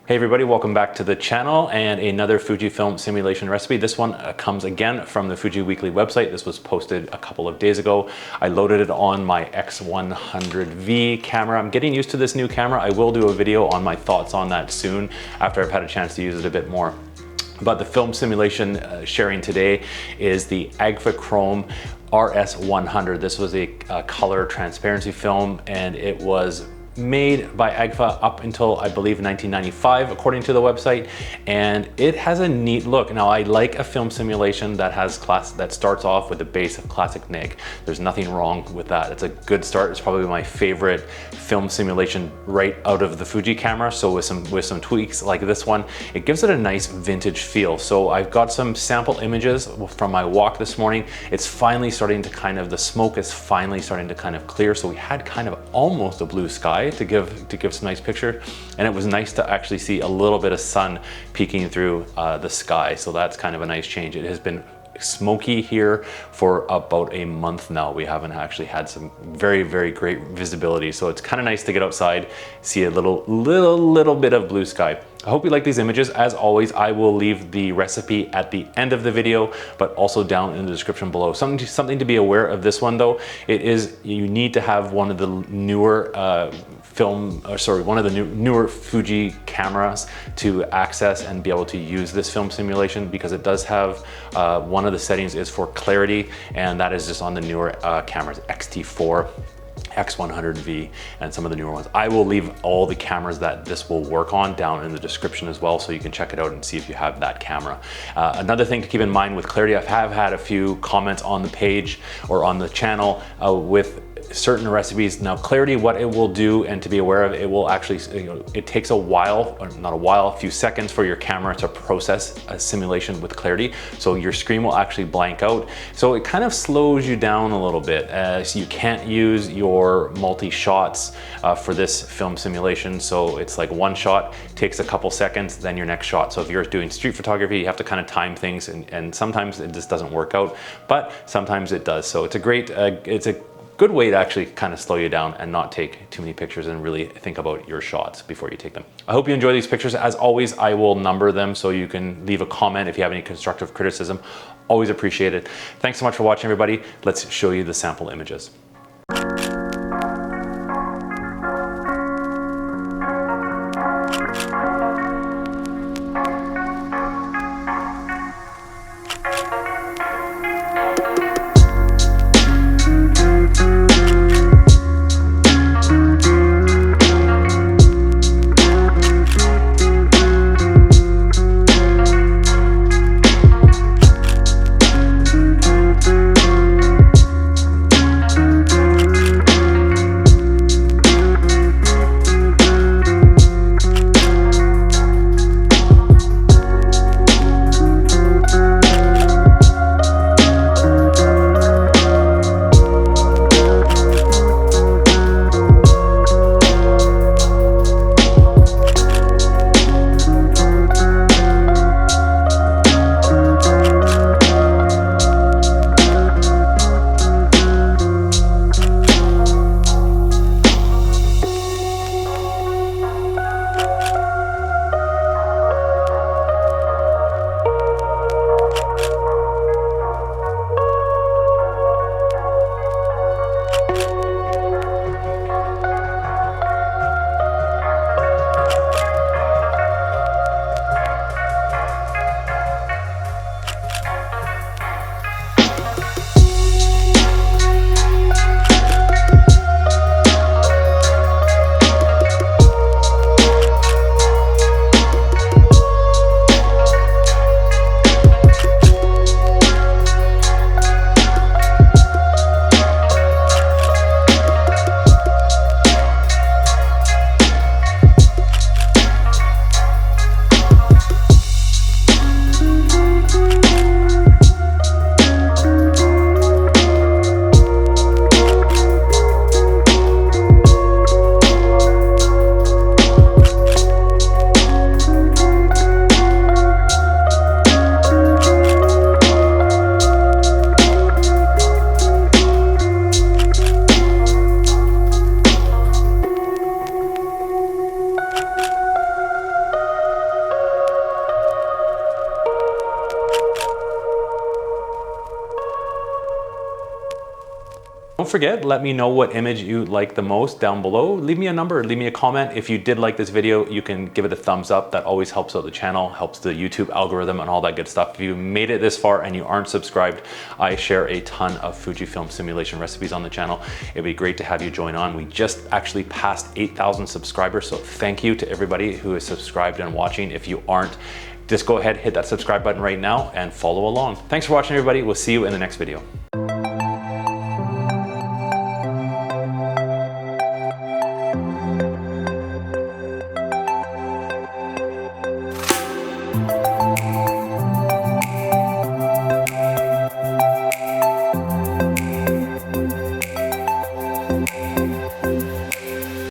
Hey everybody, welcome back to the channel and another Fujifilm simulation recipe. This one comes again from the Fuji Weekly website. This was posted a couple of days ago. I loaded it on my X100v camera. I'm getting used to this new camera. I will do a video on my thoughts on that soon after I've had a chance to use it a bit more. But the film simulation sharing today is the AgfaChrome RS 100. This was a color transparency film, and it was made by Agfa up until I believe 1995 according to the website, and it has a neat look. Now I like a film simulation that has that starts off with the base of classic nig. There's nothing wrong with that. It's a good start. It's probably my favorite film simulation right out of the Fuji camera. So with some tweaks like this one, it gives it a nice vintage feel. So I've got some sample images from my walk this morning. It's finally starting to the smoke is finally starting to kind of clear. So we had kind of almost a blue sky to give some nice picture, and it was nice to actually see a little bit of sun peeking through the sky. So that's kind of a nice change. It has been smoky here for about a month now. We haven't actually had some very great visibility, so it's kind of nice to get outside, see a little bit of blue sky. I hope you like these images. As always, I will leave the recipe at the end of the video, but also down in the description below. Something to be aware of this one though, you need to have one of the newer newer Fuji cameras to access and be able to use this film simulation, because it does have one of the settings is for clarity, and that is just on the newer cameras, X-T3, X100v, and some of the newer ones. I will leave all the cameras that this will work on down in the description as well, so you can check it out and see if you have that camera. Another thing to keep in mind with clarity, I have had a few comments on the page or on the channel with certain recipes. Now clarity, what it will do and to be aware of, it will actually, it takes a while, or not a while, a few seconds for your camera to process a simulation with clarity. So your screen will actually blank out. So it kind of slows you down a little bit. So you can't use your multi-shots for this film simulation. So it's like one shot takes a couple seconds, then your next shot. So if you're doing street photography, you have to kind of time things, and sometimes it just doesn't work out, but sometimes it does. So it's a great, it's a good way to actually kind of slow you down and not take too many pictures and really think about your shots before you take them. I hope you enjoy these pictures. As always, I will number them so you can leave a comment if you have any constructive criticism. Always appreciate it. Thanks so much for watching, everybody. Let's show you the sample images. don't forget, let me know what image you like the most down below. Leave me a number, leave me a comment. If you did like this video, you can give it a thumbs up. That always helps out the channel, helps the YouTube algorithm and all that good stuff. If you made it this far and you aren't subscribed, I share a ton of Fujifilm simulation recipes on the channel. It'd be great to have you join on. We just actually passed 8,000 subscribers, so thank you to everybody who is subscribed and watching. If you aren't, just go ahead, hit that subscribe button right now and follow along. Thanks for watching, everybody. We'll see you in the next video.